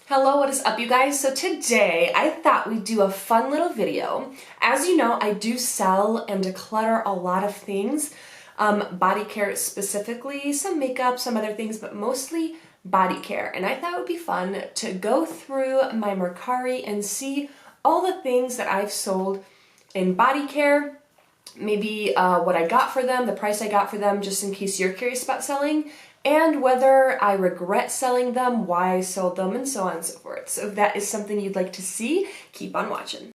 Hello, what is up you guys? So today I thought we'd do a fun little video. As you know, I do sell and declutter a lot of things. Body care specifically, some makeup, some other things, but mostly body care. And I thought it would be fun to go through my Mercari and see all the things that I've sold in body care, maybe what I got for them, the price I got for them, just in case you're curious about selling, and whether I regret selling them, why I sold them, and so on and so forth. So if that is something you'd like to see, keep on watching.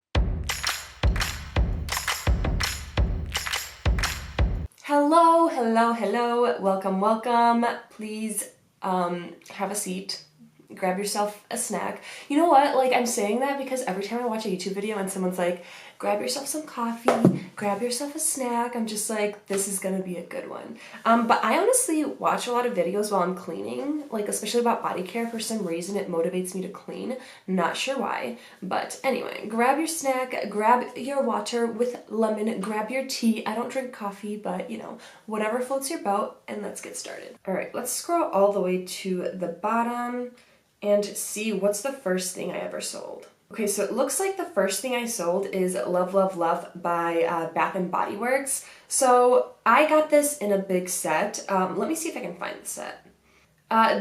Hello, hello, hello, welcome, welcome. Please have a seat. Grab yourself a snack. You know what, like I'm saying that because every time I watch a YouTube video and someone's like, grab yourself some coffee, grab yourself a snack, I'm just like, this is gonna be a good one. But I honestly watch a lot of videos while I'm cleaning, like especially about body care. For some reason it motivates me to clean, not sure why. But anyway, grab your snack, grab your water with lemon, grab your tea. I don't drink coffee, but you know, whatever floats your boat, and let's get started. All right, let's scroll all the way to the bottom and see what's the first thing I ever sold. Okay, so it looks like the first thing I sold is Love, Love, Love by Bath & Body Works. So I got this in a big set. Let me see if I can find the set.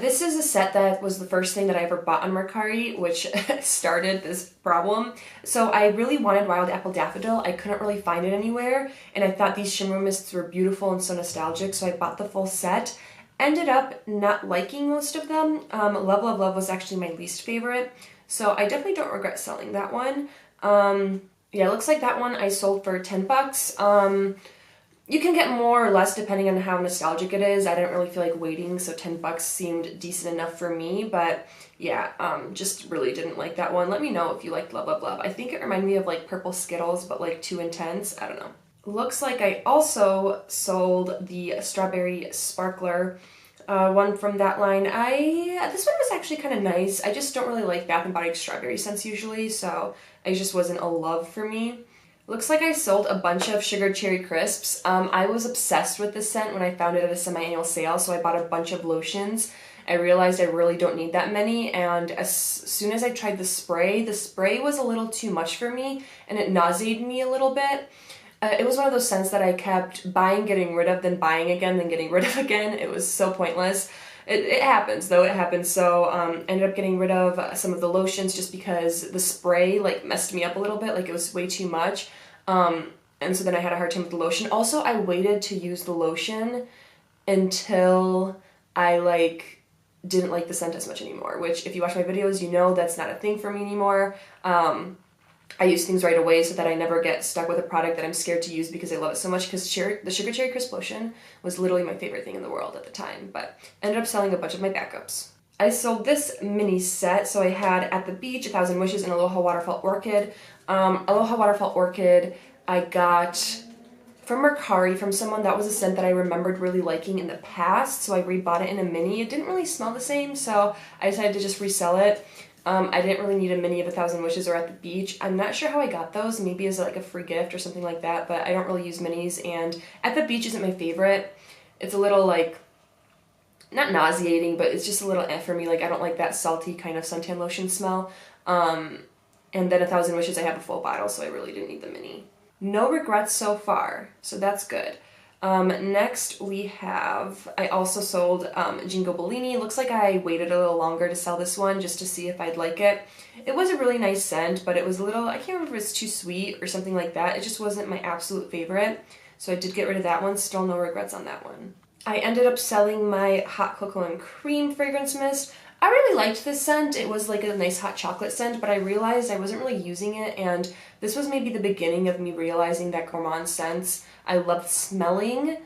This is a set that was the first thing that I ever bought on Mercari, which started this problem. So I really wanted Wild Apple Daffodil. I couldn't really find it anywhere, and I thought these shimmer mists were beautiful and so nostalgic, so I bought the full set. Ended up not liking most of them. Love, Love, Love was actually my least favorite, so I definitely don't regret selling that one. Yeah, it looks like that one I sold for 10 bucks. You can get more or less depending on how nostalgic it is. I didn't really feel like waiting, so 10 bucks seemed decent enough for me, but yeah, just really didn't like that one. Let me know if you liked Love, Love, Love. I think it reminded me of like purple Skittles, but like too intense. I don't know. Looks like I also sold the Strawberry Sparkler one from that line. This one was actually kind of nice. I just don't really like Bath & Body strawberry scents usually, so it just wasn't a love for me. Looks like I sold a bunch of Sugar Cherry Crisps. I was obsessed with this scent when I found it at a semi-annual sale, so I bought a bunch of lotions. I realized I really don't need that many, and as soon as I tried the spray was a little too much for me, and it nauseated me a little bit. It was one of those scents that I kept buying, getting rid of, then buying again, then getting rid of again. It was so pointless. It happens, though. It happens. So ended up getting rid of some of the lotions just because the spray like messed me up a little bit. Like it was way too much. And so then I had a hard time with the lotion. Also, I waited to use the lotion until I didn't like the scent as much anymore, which if you watch my videos, you know that's not a thing for me anymore. I use things right away so that I never get stuck with a product that I'm scared to use because I love it so much, because the Sugar Cherry Crisp lotion was literally my favorite thing in the world at the time, but ended up selling a bunch of my backups. I sold this mini set, so I had At the Beach, 1,000 Wishes, and Aloha Waterfall Orchid. Aloha Waterfall Orchid I got from Mercari from someone. That was a scent that I remembered really liking in the past, so I rebought it in a mini. It didn't really smell the same, so I decided to just resell it. I didn't really need a mini of 1,000 Wishes or At the Beach. I'm not sure how I got those, maybe as like a free gift or something like that, but I don't really use minis, and At the Beach isn't my favorite. It's a little like, not nauseating, but it's just a little eh for me. Like I don't like that salty kind of suntan lotion smell. And then 1,000 Wishes I have a full bottle, so I really didn't need the mini. No regrets so far, so that's good. Next we have, I also sold Jingo Bellini. Looks like I waited a little longer to sell this one just to see if I'd like it. It was a really nice scent, but it was a little, I can't remember if it's too sweet or something like that. It just wasn't my absolute favorite, so I did get rid of that one. Still no regrets on that one. I ended up selling my Hot Cocoa and Cream fragrance mist. I really liked this scent. It was like a nice hot chocolate scent, but I realized I wasn't really using it, and this was maybe the beginning of me realizing that gourmand scents I loved smelling,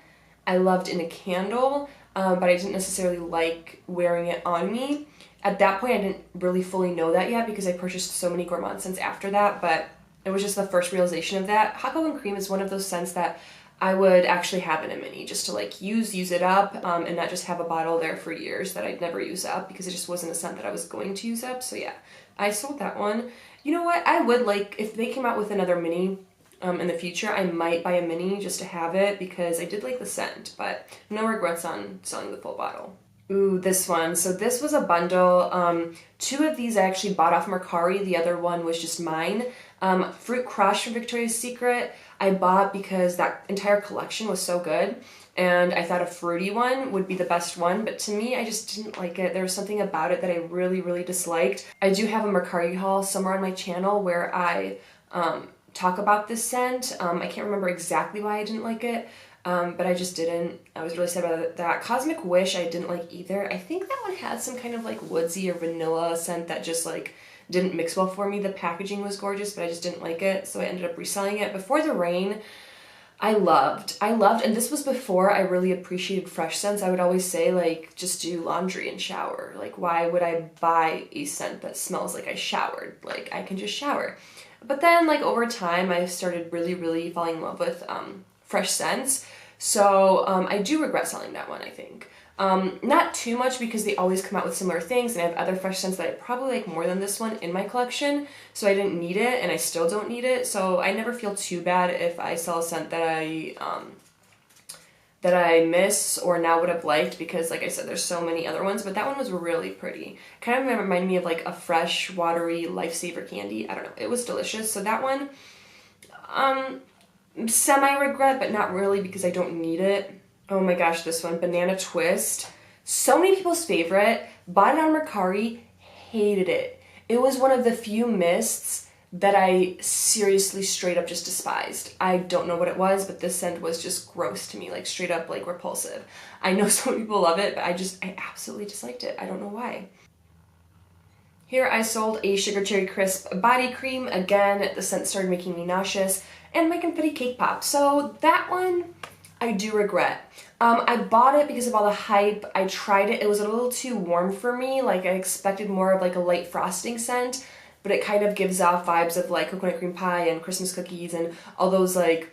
I loved in a candle, but I didn't necessarily like wearing it on me. At that point, I didn't really fully know that yet because I purchased so many gourmand scents after that, but it was just the first realization of that. Hot Cocoa and Cream is one of those scents that I would actually have in a mini just to like use it up, and not just have a bottle there for years that I'd never use up because it just wasn't a scent that I was going to use up. So yeah, I sold that one. You know what? I would like, if they came out with another mini in the future, I might buy a mini just to have it because I did like the scent, but no regrets on selling the full bottle. Ooh, this one. So this was a bundle. Two of these I actually bought off Mercari. The other one was just mine. Fruit Crush from Victoria's Secret I bought because that entire collection was so good. And I thought a fruity one would be the best one, but to me, I just didn't like it. There was something about it that I really, really disliked. I do have a Mercari haul somewhere on my channel where I talk about this scent. I can't remember exactly why I didn't like it, but I just didn't. I was really sad about that. Cosmic Wish I didn't like either. I think that one had some kind of like woodsy or vanilla scent that just like didn't mix well for me. The packaging was gorgeous, but I just didn't like it, so I ended up reselling it. Before the Rain, I loved, and this was before I really appreciated fresh scents. I would always say, like, just do laundry and shower. Like, why would I buy a scent that smells like I showered? Like, I can just shower. But then, like, over time, I started really, really falling in love with fresh scents. So I do regret selling that one, I think. Not too much because they always come out with similar things, and I have other fresh scents that I probably like more than this one in my collection, so I didn't need it, and I still don't need it, so I never feel too bad if I sell a scent that I miss or now would have liked, because like I said, there's so many other ones, but that one was really pretty. Kind of reminded me of like a fresh, watery Lifesaver candy. I don't know, it was delicious. So that one, semi-regret, but not really because I don't need it. Oh my gosh, this one, Banana Twist. So many people's favorite. Bought it on Mercari, hated it. It was one of the few mists that I seriously straight up just despised. I don't know what it was, but this scent was just gross to me, like straight up like repulsive. I know some people love it, but I absolutely disliked it. I don't know why. Here I sold a Sugar Cherry Crisp body cream. Again, the scent started making me nauseous. And my confetti cake pop. So that one, I do regret. I bought it because of all the hype. I tried it. It was a little too warm for me. Like I expected more of like a light frosting scent, but it kind of gives off vibes of like coconut cream pie and Christmas cookies and all those like,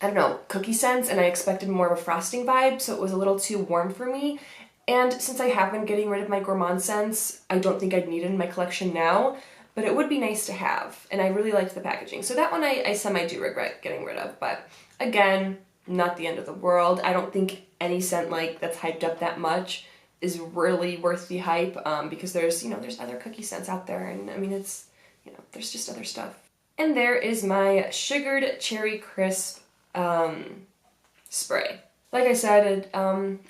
I don't know, cookie scents, and I expected more of a frosting vibe, so it was a little too warm for me. And since I have been getting rid of my gourmand scents, I don't think I'd need it in my collection now, but it would be nice to have, and I really liked the packaging. So that one I semi do regret getting rid of, but again, not the end of the world. I don't think any scent like that's hyped up that much is really worth the hype, because there's, you know, there's other cookie scents out there, and I mean, it's, you know, there's just other stuff. And there is my Sugared Cherry Crisp spray. Like I said, it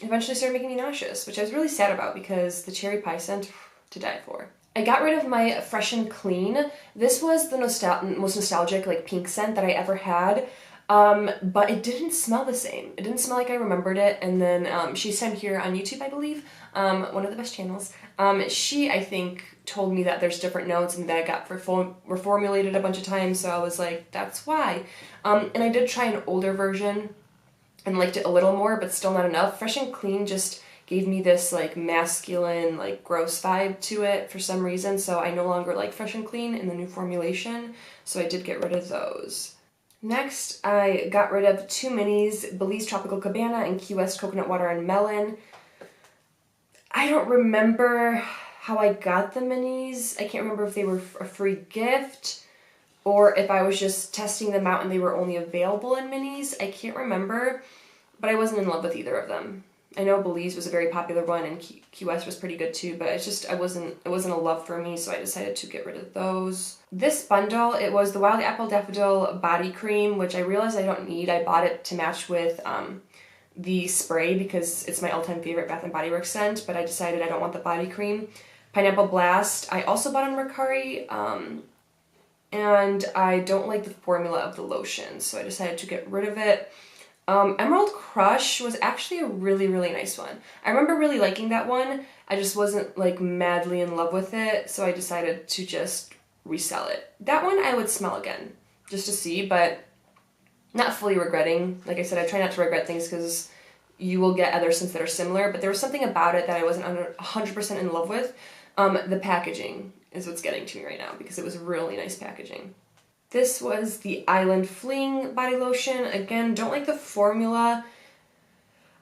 eventually started making me nauseous, which I was really sad about because the cherry pie scent, to die for. I got rid of my Fresh and Clean. This was the most nostalgic like pink scent that I ever had. But it didn't smell the same. It didn't smell like I remembered it. And then she's sent here on YouTube, I believe, one of the best channels. She, I think, told me that there's different notes and that it got reformulated a bunch of times, so I was like, that's why. And I did try an older version and liked it a little more, but still not enough. Fresh and Clean just gave me this like masculine, like gross vibe to it for some reason, so I no longer like Fresh and Clean in the new formulation, so I did get rid of those. Next, I got rid of two minis, Belize Tropical Cabana and Key West Coconut Water and Melon. I don't remember how I got the minis. I can't remember if they were a free gift or if I was just testing them out and they were only available in minis. I can't remember, but I wasn't in love with either of them. I know Belize was a very popular one and Key West was pretty good too, but it wasn't a love for me, so I decided to get rid of those. This bundle, it was the Wild Apple Daffodil Body Cream, which I realized I don't need. I bought it to match with the spray because it's my all-time favorite Bath & Body Works scent, but I decided I don't want the body cream. Pineapple Blast, I also bought on Mercari, and I don't like the formula of the lotion, so I decided to get rid of it. Emerald Crush was actually a really, really nice one. I remember really liking that one. I just wasn't like madly in love with it, so I decided to just resell it. That one I would smell again, just to see, but not fully regretting. Like I said, I try not to regret things because you will get other scents that are similar, but there was something about it that I wasn't 100% in love with. The packaging is what's getting to me right now because it was really nice packaging. This was the Island Fling body lotion. Again, don't like the formula.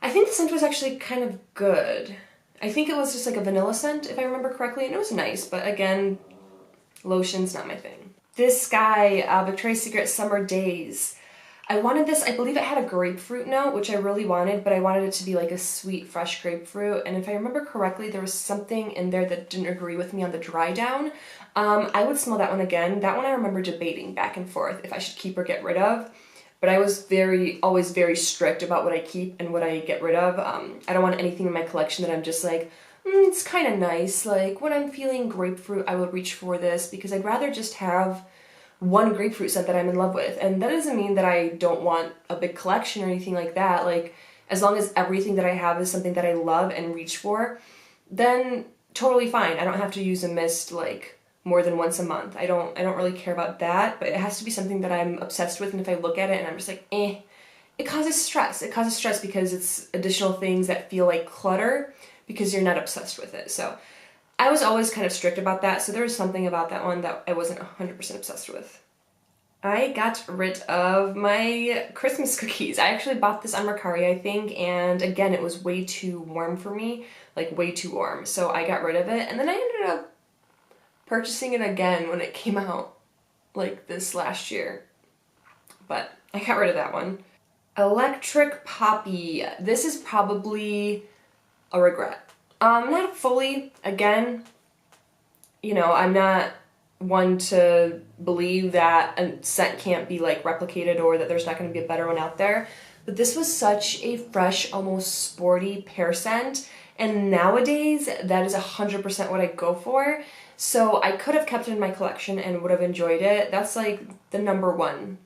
I think the scent was actually kind of good. I think it was just like a vanilla scent, if I remember correctly, and it was nice, but again, lotion's not my thing. This guy, Victoria's Secret Summer Days. I wanted this, I believe it had a grapefruit note, which I really wanted, but I wanted it to be like a sweet, fresh grapefruit. And if I remember correctly, there was something in there that didn't agree with me on the dry down. I would smell that one again. That one I remember debating back and forth if I should keep or get rid of. But I was always very strict about what I keep and what I get rid of. I don't want anything in my collection that I'm just like, it's kind of nice. Like when I'm feeling grapefruit, I would reach for this because I'd rather just have one grapefruit scent that I'm in love with. And that doesn't mean that I don't want a big collection or anything like that. Like as long as everything that I have is something that I love and reach for, then totally fine. I don't have to use a mist like more than once a month. I don't really care about that, but it has to be something that I'm obsessed with, and if I look at it and I'm just like, it causes stress. It causes stress because it's additional things that feel like clutter because you're not obsessed with it. So I was always kind of strict about that, so there was something about that one that I wasn't 100% obsessed with. I got rid of my Christmas cookies. I actually bought this on Mercari, I think, and again, it was way too warm for me, like way too warm. So I got rid of it, and then I ended up purchasing it again when it came out, like this last year. But I got rid of that one. Electric Poppy. This is probably a regret. Not fully. Again, I'm not one to believe that a scent can't be like replicated or that there's not going to be a better one out there. But this was such a fresh, almost sporty pear scent. And nowadays, that is 100% what I go for. So I could have kept it in my collection and would have enjoyed it. That's like the number one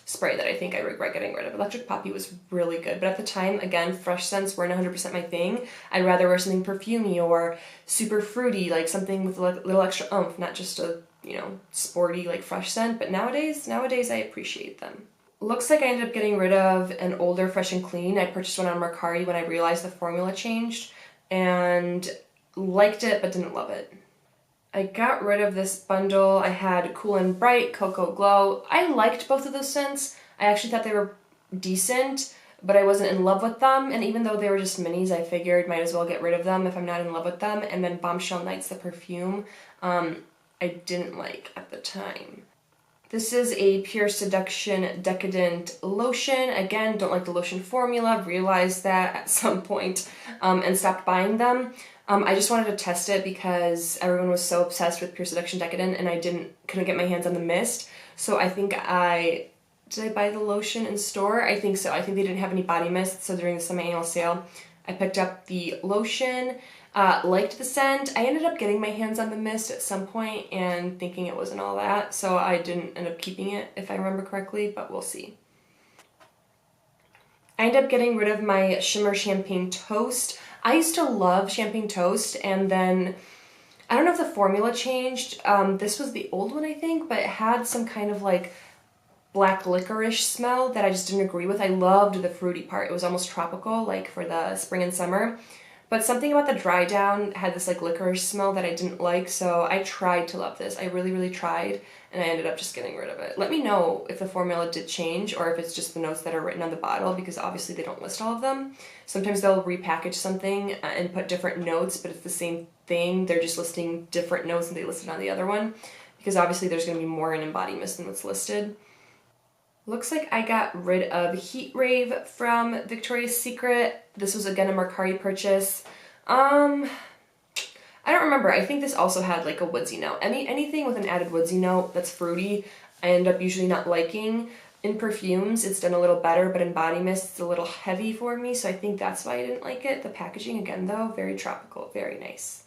spray that I think I regret getting rid of. Electric Poppy was really good, but at the time, again, fresh scents weren't 100% my thing. I'd rather wear something perfumey or super fruity, like something with a little extra oomph, not just a, sporty, like fresh scent. But nowadays I appreciate them. Looks like I ended up getting rid of an older Fresh and Clean. I purchased one on Mercari when I realized the formula changed and liked it but didn't love it. I got rid of this bundle. I had Cool and Bright, Cocoa Glow. I liked both of those scents. I actually thought they were decent, but I wasn't in love with them. And even though they were just minis, I figured might as well get rid of them if I'm not in love with them. And then Bombshell Nights, the perfume, I didn't like at the time. This is a Pure Seduction Decadent Lotion. Again, don't like the lotion formula, realized that at some point, and stopped buying them. I just wanted to test it because everyone was so obsessed with Pure Seduction Decadent and I couldn't get my hands on the mist. So I think did I buy the lotion in store? I think so. I think they didn't have any body mist, so during the semi-annual sale, I picked up the lotion, liked the scent. I ended up getting my hands on the mist at some point and thinking it wasn't all that, so I didn't end up keeping it, if I remember correctly, but we'll see. I ended up getting rid of my Shimmer Champagne Toast. I used to love Champagne Toast, and then I don't know if the formula changed. This was the old one, I think, but it had some kind of like black licorice smell that I just didn't agree with. I loved the fruity part. It was almost tropical, like for the spring and summer. But something about the dry down had this like licorice smell that I didn't like, so I tried to love this. I really, really tried, and I ended up just getting rid of it. Let me know if the formula did change or if it's just the notes that are written on the bottle, because obviously they don't list all of them. Sometimes they'll repackage something and put different notes, but it's the same thing. They're just listing different notes than they listed on the other one, because obviously there's going to be more in Body Mist than what's listed. Looks like I got rid of Heat Rave from Victoria's Secret. This was again a Mercari purchase. I don't remember. I think this also had like a woodsy note. Anything with an added woodsy note that's fruity, I end up usually not liking. In perfumes, it's done a little better, but in body mist, it's a little heavy for me, so I think that's why I didn't like it. The packaging, again, though, very tropical, very nice.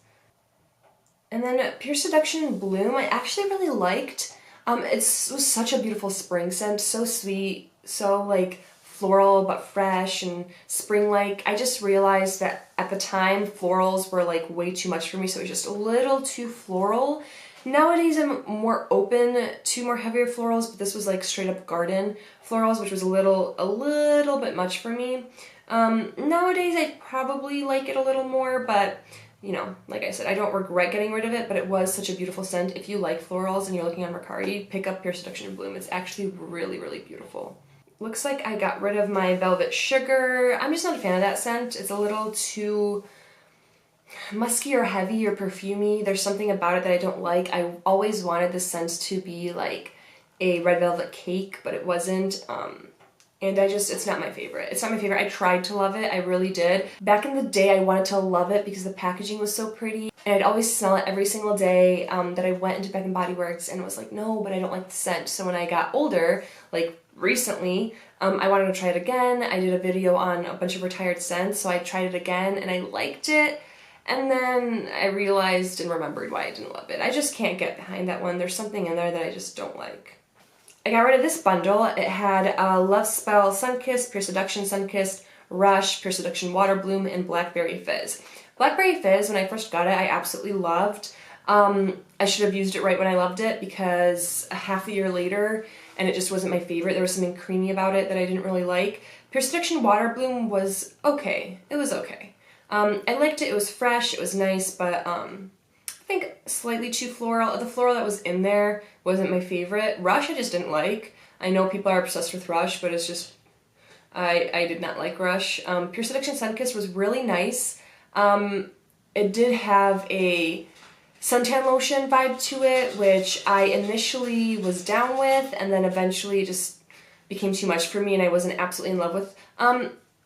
And then Pure Seduction Bloom, I actually really liked. It was such a beautiful spring scent, so sweet, so like floral but fresh and spring-like. I just realized that at the time florals were like way too much for me, so it was just a little too floral. Nowadays I'm more open to more heavier florals, but this was like straight up garden florals, which was a little bit much for me. Nowadays I probably like it a little more, but like I said, I don't regret getting rid of it, but it was such a beautiful scent. If you like florals and you're looking on Mercari, pick up Pure Seduction Bloom. It's actually really, really beautiful. Looks like I got rid of my Velvet Sugar. I'm just not a fan of that scent. It's a little too musky or heavy or perfumey. There's something about it that I don't like. I always wanted the scent to be like a red velvet cake, but it wasn't. And it's not my favorite. It's not my favorite. I tried to love it. I really did. Back in the day, I wanted to love it because the packaging was so pretty. And I'd always smell it every single day that I went into Bath & Body Works and was like, no, but I don't like the scent. So when I got older, like recently, I wanted to try it again. I did a video on a bunch of retired scents, so I tried it again and I liked it. And then I realized and remembered why I didn't love it. I just can't get behind that one. There's something in there that I just don't like. I got rid of this bundle. It had Love Spell Sunkissed, Pure Seduction Sunkissed, Rush, Pure Seduction Water Bloom, and Blackberry Fizz. Blackberry Fizz, when I first got it, I absolutely loved. I should have used it right when I loved it because a half a year later, and it just wasn't my favorite. There was something creamy about it that I didn't really like. Pure Seduction Water Bloom was okay. It was okay. I liked it. It was fresh. It was nice, but I think slightly too floral. The floral that was in there wasn't my favorite. Rush I just didn't like. I know people are obsessed with Rush, but it's just, I did not like Rush. Pure Seduction Sunkissed was really nice. It did have a suntan lotion vibe to it, which I initially was down with, and then eventually it just became too much for me and I wasn't absolutely in love with.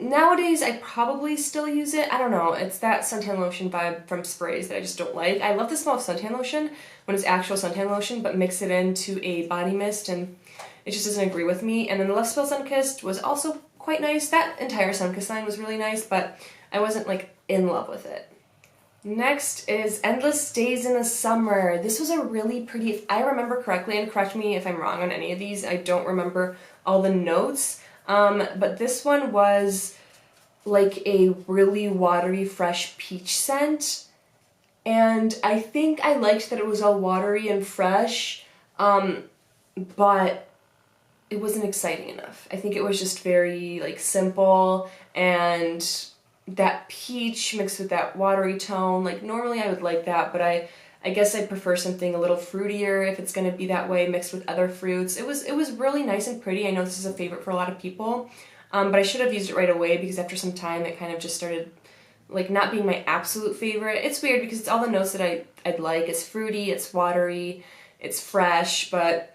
Nowadays, I probably still use it. I don't know. It's that suntan lotion vibe from sprays that I just don't like. I love the smell of suntan lotion when it's actual suntan lotion, but mix it into a body mist and it just doesn't agree with me. And then the Love Spell Sunkissed was also quite nice. That entire Sunkissed line was really nice, but I wasn't like in love with it. Next is Endless Days in the Summer. This was a really pretty, if I remember correctly, and correct me if I'm wrong on any of these, I don't remember all the notes. But this one was like a really watery, fresh peach scent. And I think I liked that it was all watery and fresh, but it wasn't exciting enough. I think it was just very like simple, and that peach mixed with that watery tone, like normally I would like that, but I guess I prefer something a little fruitier if it's going to be that way, mixed with other fruits. It was really nice and pretty. I know this is a favorite for a lot of people, but I should have used it right away because after some time it kind of just started like not being my absolute favorite. It's weird because it's all the notes that I'd like. It's fruity, it's watery, it's fresh, but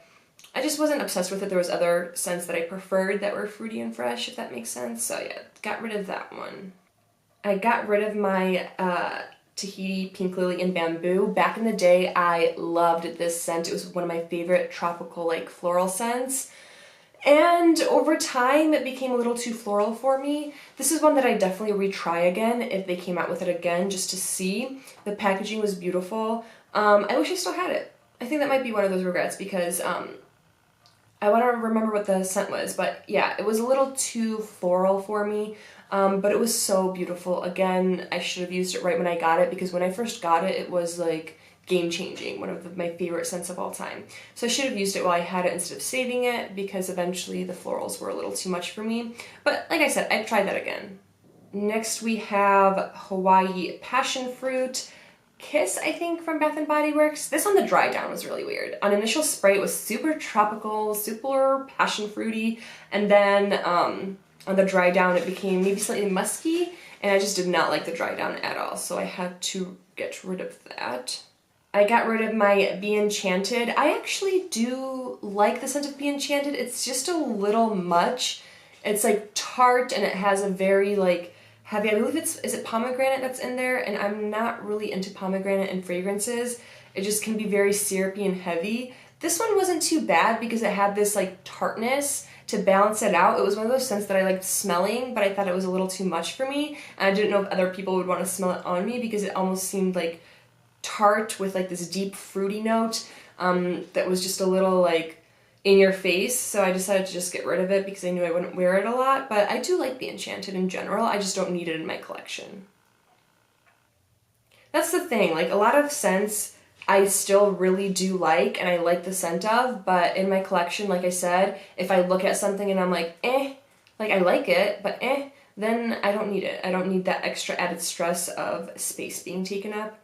I just wasn't obsessed with it. There was other scents that I preferred that were fruity and fresh, if that makes sense. So yeah, got rid of that one. I got rid of my Tahiti Pink Lily and Bamboo. Back in the day, I loved this scent. It was one of my favorite tropical, like, floral scents. And over time, it became a little too floral for me. This is one that I definitely retry again if they came out with it again, just to see. The packaging was beautiful. I wish I still had it. I think that might be one of those regrets because I want to remember what the scent was. But yeah, it was a little too floral for me. But it was so beautiful. Again, I should have used it right when I got it because when I first got it, it was like game-changing, one of my favorite scents of all time. So I should have used it while I had it instead of saving it because eventually the florals were a little too much for me. But like I said, I'd try that again. Next we have Hawaii Passion Fruit Kiss, I think, from Bath & Body Works. This on the dry down was really weird. On initial spray, it was super tropical, super passion fruity, and then on the dry down it became maybe slightly musky, and I just did not like the dry down at all, so I had to get rid of that. I got rid of my Be Enchanted. I actually do like the scent of Be Enchanted. It's just a little much. It's like tart and it has a very like heavy, I believe is it pomegranate that's in there? And I'm not really into pomegranate and fragrances. It just can be very syrupy and heavy. This one wasn't too bad because it had this like tartness to balance it out. It was one of those scents that I liked smelling, but I thought it was a little too much for me. And I didn't know if other people would want to smell it on me because it almost seemed like tart with like this deep fruity note that was just a little like in your face. So I decided to just get rid of it because I knew I wouldn't wear it a lot. But I do like Be Enchanted in general. I just don't need it in my collection. That's the thing. Like a lot of scents I still really do like and I like the scent of, but in my collection, like I said, if I look at something and I'm like, like I like it, but then I don't need it. I don't need that extra added stress of space being taken up.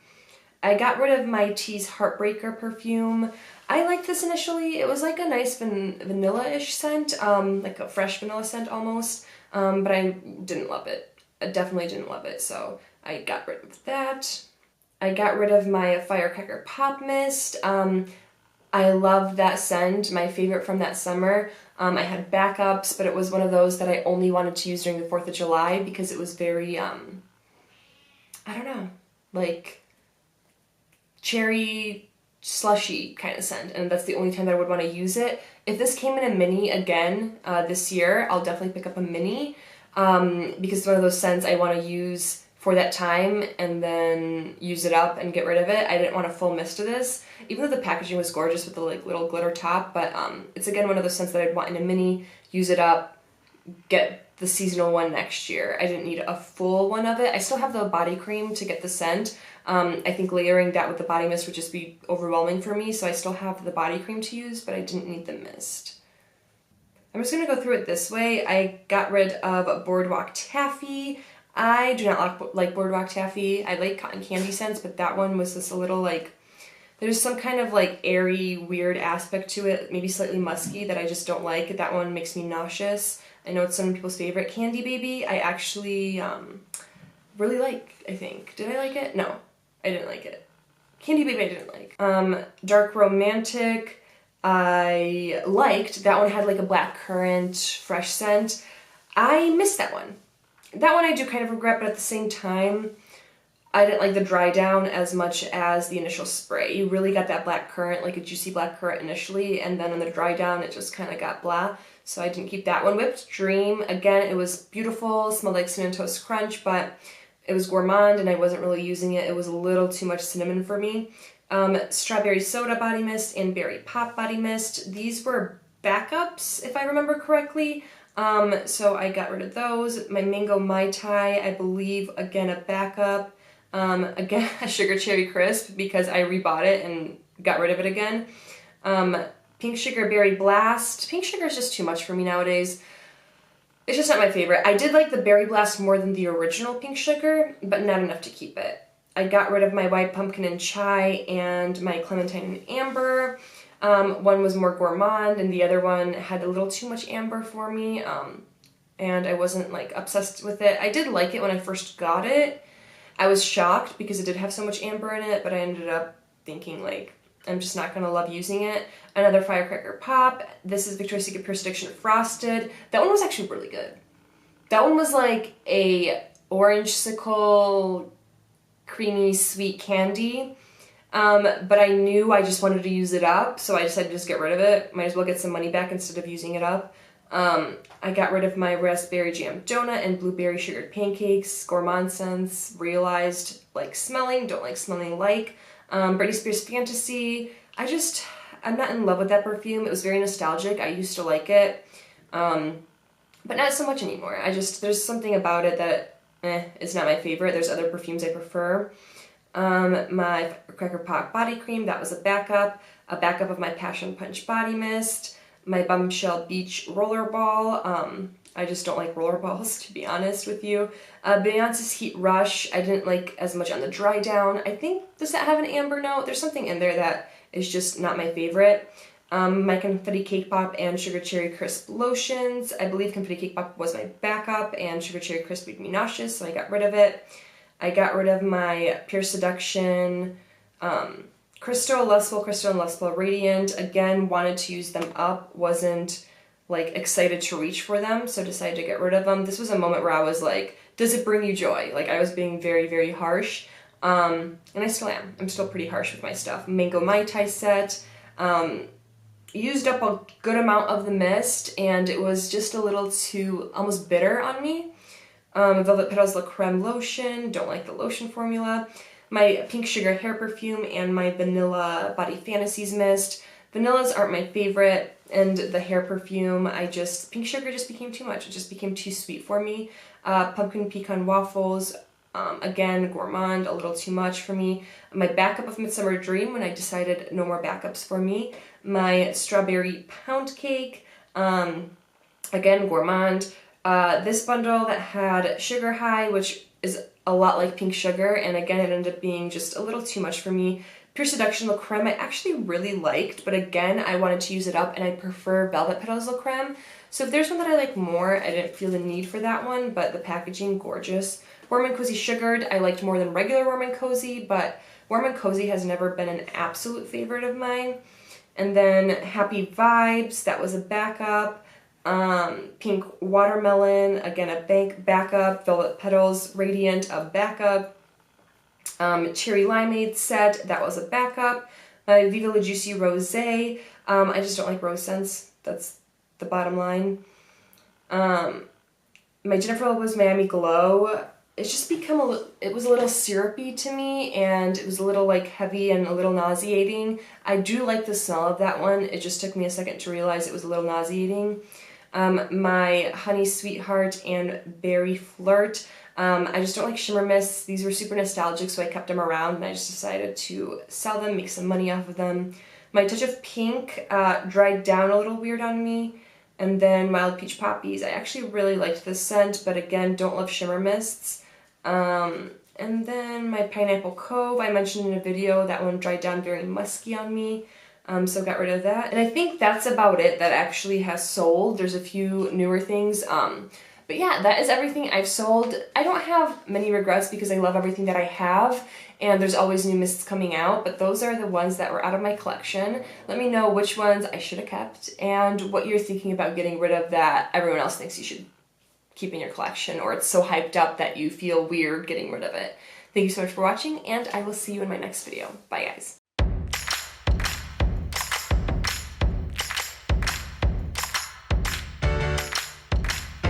I got rid of my Tease Heartbreaker perfume. I liked this initially. It was like a nice vanilla-ish scent, like a fresh vanilla scent almost, but I didn't love it. I definitely didn't love it, so I got rid of that. I got rid of my Firecracker Pop Mist. I love that scent, my favorite from that summer. I had backups, but it was one of those that I only wanted to use during the 4th of July because it was very, I don't know, like cherry slushy kind of scent, and that's the only time that I would want to use it. If this came in a mini again this year, I'll definitely pick up a mini because it's one of those scents I want to use for that time and then use it up and get rid of it. I didn't want a full mist of this, even though the packaging was gorgeous with the like little glitter top, but it's again one of those scents that I'd want in a mini, use it up, get the seasonal one next year. I didn't need a full one of it. I still have the body cream to get the scent. I think layering that with the body mist would just be overwhelming for me, so I still have the body cream to use, but I didn't need the mist. I'm just going to go through it this way. I got rid of Boardwalk Taffy. I do not like Boardwalk Taffy. I like cotton candy scents, but that one was just a little like, there's some kind of like airy, weird aspect to it, maybe slightly musky, that I just don't like. That one makes me nauseous. I know it's some people's favorite. Candy Baby, I actually really like, I think. Did I like it? No, I didn't like it. Candy Baby I didn't like. Dark Romantic, I liked. That one had like a blackcurrant fresh scent. I missed that one. That one I do kind of regret, but at the same time, I didn't like the dry down as much as the initial spray. You really got that blackcurrant, like a juicy blackcurrant initially, and then on the dry down it just kind of got blah. So I didn't keep that one. Whipped Dream, again, it was beautiful, smelled like Cinnamon Toast Crunch, but it was gourmand and I wasn't really using it. It was a little too much cinnamon for me. Strawberry Soda Body Mist and Berry Pop Body Mist. These were backups, if I remember correctly. So I got rid of those. My Mango Mai Tai, I believe, again, a backup. Again, a Sugar Cherry Crisp because I rebought it and got rid of it again. Pink Sugar Berry Blast. Pink Sugar is just too much for me nowadays. It's just not my favorite. I did like the Berry Blast more than the original Pink Sugar, but not enough to keep it. I got rid of my White Pumpkin and Chai and my Clementine and Amber. One was more gourmand and the other one had a little too much amber for me, and I wasn't like obsessed with it. I did like it when I first got it. I was shocked because it did have so much amber in it, but I ended up thinking like, I'm just not gonna love using it. Another Firecracker Pop. This is Victoria's Secret Pure Seduction Frosted. That one was actually really good. That one was like a orange-sicle, creamy, sweet candy. But I knew I just wanted to use it up, so I decided to just get rid of it. Might as well get some money back instead of using it up. I got rid of my Raspberry Jam Donut and Blueberry Sugared Pancakes. Gourmand scents. Realized, like smelling, don't like smelling like. Britney Spears Fantasy. I'm not in love with that perfume. It was very nostalgic. I used to like it. But not so much anymore. There's something about it that, is not my favorite. There's other perfumes I prefer. My Cracker Pop Body Cream, that was a backup of my Passion Punch Body Mist, my Bombshell Beach Rollerball. I just don't like rollerballs, to be honest with you. Beyonce's Heat Rush, I didn't like as much on the dry down. I think, does that have an amber note? There's something in there that is just not my favorite. My Confetti Cake Pop and Sugar Cherry Crisp lotions. I believe Confetti Cake Pop was my backup and Sugar Cherry Crisp made me nauseous, so I got rid of it. I got rid of my Pure Seduction Crystal, Lustful Crystal, and Lustful Radiant. Again, wanted to use them up, wasn't like excited to reach for them, so decided to get rid of them. This was a moment where I was like, does it bring you joy? Like, I was being very, very harsh. And I still am. I'm still pretty harsh with my stuff. Mango Mai Tai set. Used up a good amount of the mist, and it was just a little too almost bitter on me. Velvet Petals La Creme Lotion. Don't like the lotion formula. My Pink Sugar Hair Perfume and my Vanilla Body Fantasies Mist. Vanillas aren't my favorite, and the hair perfume, Pink Sugar just became too much. It just became too sweet for me. Pumpkin Pecan Waffles, again, gourmand, a little too much for me. My backup of Midsummer Dream when I decided no more backups for me. My Strawberry Pound Cake, again, gourmand. This bundle that had Sugar High, which is a lot like Pink Sugar, and again, it ended up being just a little too much for me. Pure Seduction La Creme I actually really liked, but again, I wanted to use it up, and I prefer Velvet Petals La Creme. So if there's one that I like more, I didn't feel the need for that one, but the packaging, gorgeous. Warm and Cozy Sugared, I liked more than regular Warm and Cozy, but Warm and Cozy has never been an absolute favorite of mine. And then Happy Vibes, that was a backup. Pink Watermelon, again a backup. Velvet Petals Radiant, a backup. Cherry Limeade set, that was a backup. My Viva La Juicy Rosé, I just don't like rose scents, that's the bottom line. My Jennifer Lopez Miami Glow, it's just become it was a little syrupy to me, and it was a little like heavy and a little nauseating. I do like the smell of that one, it just took me a second to realize it was a little nauseating. My Honey Sweetheart and Berry Flirt, I just don't like shimmer mists. These were super nostalgic, so I kept them around, and I just decided to sell them, make some money off of them. My Touch of Pink dried down a little weird on me. And then Wild Peach Poppies, I actually really liked this scent, but again, don't love shimmer mists. And then my Pineapple Cove, I mentioned in a video, that one dried down very musky on me, so got rid of that. And I think that's about it that actually has sold. There's a few newer things, but yeah, that is everything I've sold. I don't have many regrets because I love everything that I have, and there's always new mists coming out, but those are the ones that were out of my collection. Let me know which ones I should have kept and what you're thinking about getting rid of that everyone else thinks you should keep in your collection, or it's so hyped up that you feel weird getting rid of it. Thank you so much for watching, and I will see you in my next video. Bye, guys.